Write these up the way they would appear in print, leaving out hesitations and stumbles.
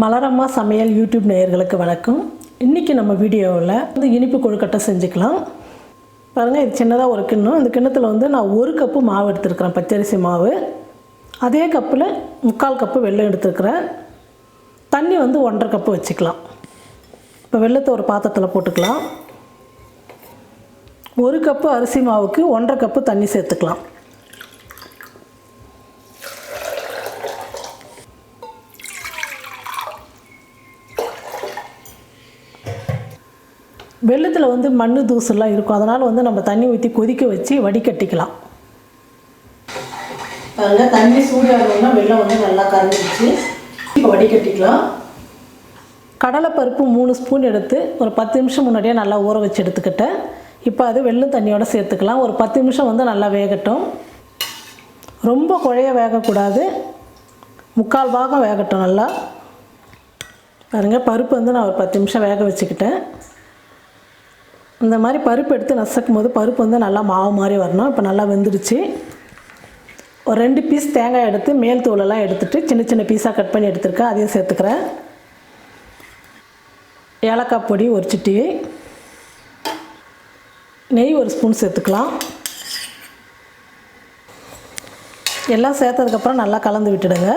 மலர் அம்மா சமையல் யூடியூப் நேயர்களுக்கு வணக்கம். இன்றைக்கி நம்ம வீடியோவில் இனிப்பு கொழுக்கட்டை செஞ்சுக்கலாம். பாருங்கள், இது சின்னதாக ஒரு கிண்ணம். இந்த கிண்ணத்தில் நான் 1 கப்பு மாவு எடுத்துருக்கிறேன், பச்சரிசி மாவு. அதே கப்பில் 3/4 கப்பு வெல்லம் எடுத்துருக்கிறேன். தண்ணி 1.5 கப்பு வச்சுக்கலாம். இப்போ வெல்லத்தை ஒரு பாத்திரத்தில் போட்டுக்கலாம். 1 கப்பு அரிசி மாவுக்கு 1.5 கப்பு தண்ணி சேர்த்துக்கலாம். வெல்லத்தில் மண் தூசுலாம் இருக்கும், அதனால் நம்ம தண்ணி ஊற்றி கொதிக்க வச்சு வடிகட்டிக்கலாம். பாருங்கள், தண்ணி சூடாகணும்னா வெல்லம் நல்லா கரைஞ்சிடுச்சு. இப்போ வடிகட்டிக்கலாம். கடலைப்பருப்பு 3 ஸ்பூன் எடுத்து ஒரு 10 நிமிஷம் முன்னாடியே நல்லா ஊற வச்சு எடுத்துக்கிட்டேன். இப்போ அது வெல்லம் தண்ணியோடு சேர்த்துக்கலாம். ஒரு 10 நிமிஷம் நல்லா வேகட்டும். ரொம்ப குழைய வேகக்கூடாது, 3/4 பாகம் வேகட்டும் நல்லா. பாருங்கள், பருப்பு நான் ஒரு 10 நிமிஷம் வேக வச்சுக்கிட்டேன். இந்த மாதிரி பருப்பு எடுத்து நசுக்கும் போது பருப்பு நல்லா மாவு மாதிரி வரணும். இப்போ நல்லா வெந்துடுச்சு. ஒரு 2 பீஸ் தேங்காய் எடுத்து மேல் தோலெல்லாம் எடுத்துகிட்டு சின்ன சின்ன பீஸாக கட் பண்ணி எடுத்துருக்கேன், அதையும் சேர்த்துக்கிறேன். ஏலக்காய் பொடி 1 சிட்டிகை, நெய் 1 ஸ்பூன் சேர்த்துக்கலாம். எல்லாம் சேர்த்ததுக்கப்புறம் நல்லா கலந்து விட்டுடுங்க.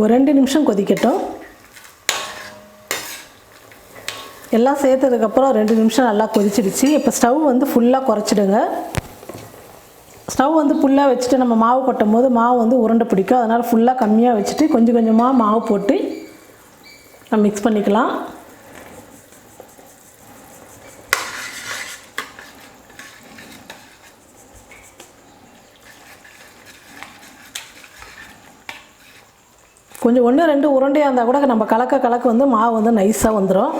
ஒரு 2 நிமிஷம் கொதிக்கட்டும். எல்லாம் சேர்த்ததுக்கப்புறம் 2 நிமிஷம் நல்லா கொதிச்சிடுச்சு. இப்போ ஸ்டவ் ஃபுல்லாக குறைச்சிடுங்க. ஸ்டவ் ஃபுல்லாக வச்சுட்டு நம்ம மாவு கொட்டும் போது மாவு உருண்டை பிடிக்கும். அதனால் ஃபுல்லாக கம்மியாக வச்சுட்டு கொஞ்சம் கொஞ்சமாக மாவு போட்டு நம்ம மிக்ஸ் பண்ணிக்கலாம். கொஞ்சம் 1-2 உருண்டையாக இருந்தால் கூட நம்ம கலக்க மாவு நைஸாக வந்துடும்.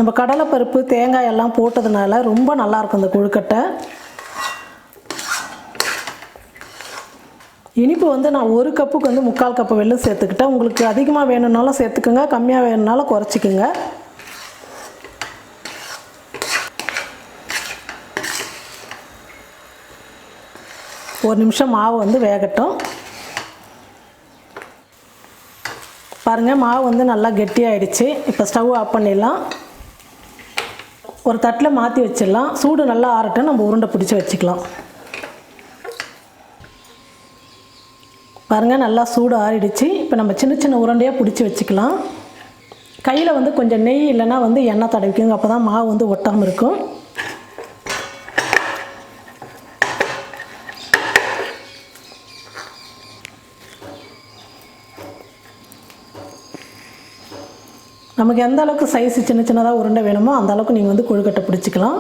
நம்ம கடலைப்பருப்பு தேங்காய் எல்லாம் போட்டதுனால ரொம்ப நல்லாயிருக்கும் இந்த கொழுக்கட்டை. இனிப்பு நான் 1 கப்புக்கு 3/4 கப்பு வெல்லம் சேர்த்துக்கிட்டேன். உங்களுக்கு அதிகமாக வேணும்னாலும் சேர்த்துக்குங்க, கம்மியாக வேணும்னாலும் குறைச்சிக்குங்க. ஒரு நிமிஷம் மாவு வேகட்டும். பாருங்கள், மாவு நல்லா கெட்டியாகிடுச்சு. இப்போ ஸ்டவ் ஆஃப் பண்ணிடலாம். ஒரு தட்டில் மாற்றி வச்சிடலாம். சூடு நல்லா ஆறட்டும், நம்ம உருண்டை பிடிச்சி வச்சுக்கலாம். பாருங்கள், நல்லா சூடு ஆறிடுச்சு. இப்போ நம்ம சின்ன சின்ன உருண்டையாக பிடிச்சி வச்சுக்கலாம். கையில் கொஞ்சம் நெய் இல்லைன்னா எண்ணெய் தடவிக்குங்க, அப்போ தான் மாவு ஒட்டாமல் இருக்கும். நமக்கு எந்த அளவுக்கு சைஸு சின்ன சின்னதாக உருண்டை வேணுமோ அந்த அளவுக்கு நீங்கள் கொழுக்கட்டை பிடிச்சிக்கலாம்.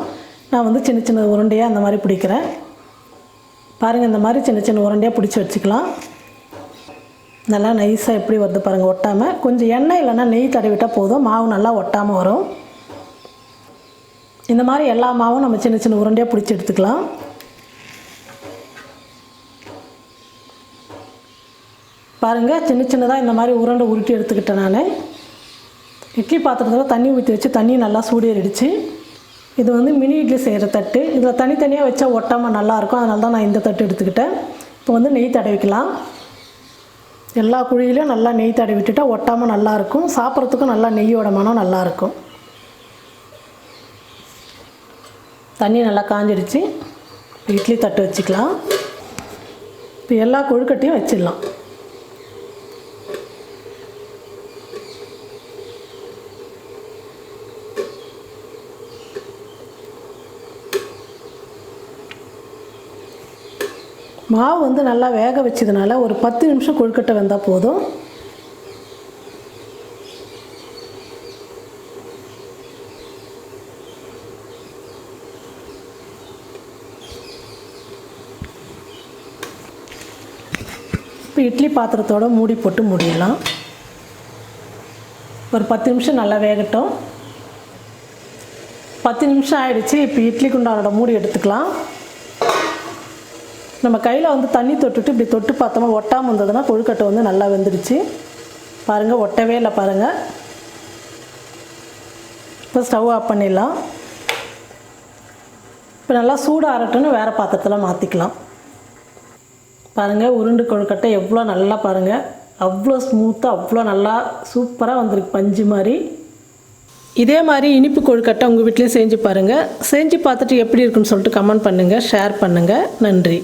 நான் சின்ன சின்ன உருண்டையாக அந்த மாதிரி பிடிக்கிறேன். பாருங்கள், இந்த மாதிரி சின்ன சின்ன உருண்டையாக பிடிச்சி வச்சுக்கலாம். நல்லா நைஸாக எப்படி வருது பாருங்கள், ஒட்டாமல். கொஞ்சம் எண்ணெய் இல்லைன்னா நெய் தடவிட்டால் போதும், மாவு நல்லா ஒட்டாமல் வரும். இந்த மாதிரி எல்லா மாவும் நம்ம சின்ன சின்ன உருண்டையாக பிடிச்சி எடுத்துக்கலாம். பாருங்கள், சின்ன சின்னதாக இந்த மாதிரி உருண்டை உருட்டி எடுத்துக்கிட்டேன். நான் இட்லி பாத்திரத்தில் தண்ணி ஊற்றி வச்சு தண்ணி நல்லா சூடேறிடுச்சு. இது மினி இட்லி செய்கிற தட்டு. இதில் தனித்தனியாக வச்சா ஒட்டாமல் நல்லாயிருக்கும், அதனால தான் நான் இந்த தட்டு எடுத்துக்கிட்டேன். இப்போ நெய் தடவிக்கலாம். எல்லா குழியிலையும் நல்லா நெய் தடவி விட்டுட்டால் ஒட்டாமல் நல்லாயிருக்கும். சாப்பிட்றதுக்கும் நல்லா நெய்யோட மனம் நல்லாயிருக்கும். தண்ணி நல்லா காஞ்சிடுச்சு. இட்லி தட்டு வச்சுக்கலாம். இப்போ எல்லா கொழுக்கட்டையும் வச்சிடலாம். மாவு நல்லா வேக வச்சதுனால ஒரு 10 நிமிஷம் கொழுக்கட்டை வெந்தால் போதும். இப்போ இட்லி பாத்திரத்தோடு மூடி போட்டு மூடிடலாம். ஒரு 10 நிமிஷம் நல்லா வேகட்டும். 10 நிமிஷம் ஆயிடுச்சு. இப்போ இட்லி குண்டானோட மூடி எடுத்துக்கலாம். நம்ம கையில் தண்ணி தொட்டுட்டு இப்படி தொட்டு பார்த்தோமா ஒட்டாமல் இருந்ததுன்னா கொழுக்கட்டை நல்லா வெந்துடுச்சு. பாருங்கள் ஒட்டவே இல்லை பாருங்கள். இப்போ ஸ்டவ் ஆஃப் பண்ணிடலாம். இப்போ நல்லா சூடாக ஆறட்டுன்னு வேறு பாத்திரத்தில் மாற்றிக்கலாம். பாருங்கள் உருண்டை கொழுக்கட்டை எவ்வளோ நல்லா பாருங்கள், அவ்வளோ ஸ்மூத்தாக அவ்வளோ நல்லா சூப்பராக வந்திருக்கு பஞ்சு மாதிரி. இதே மாதிரி இனிப்பு கொழுக்கட்டை உங்கள் வீட்லேயும் செஞ்சு பாருங்கள். செஞ்சு பார்த்துட்டு எப்படி இருக்குன்னு சொல்லிட்டு கமெண்ட் பண்ணுங்கள், ஷேர் பண்ணுங்கள். நன்றி.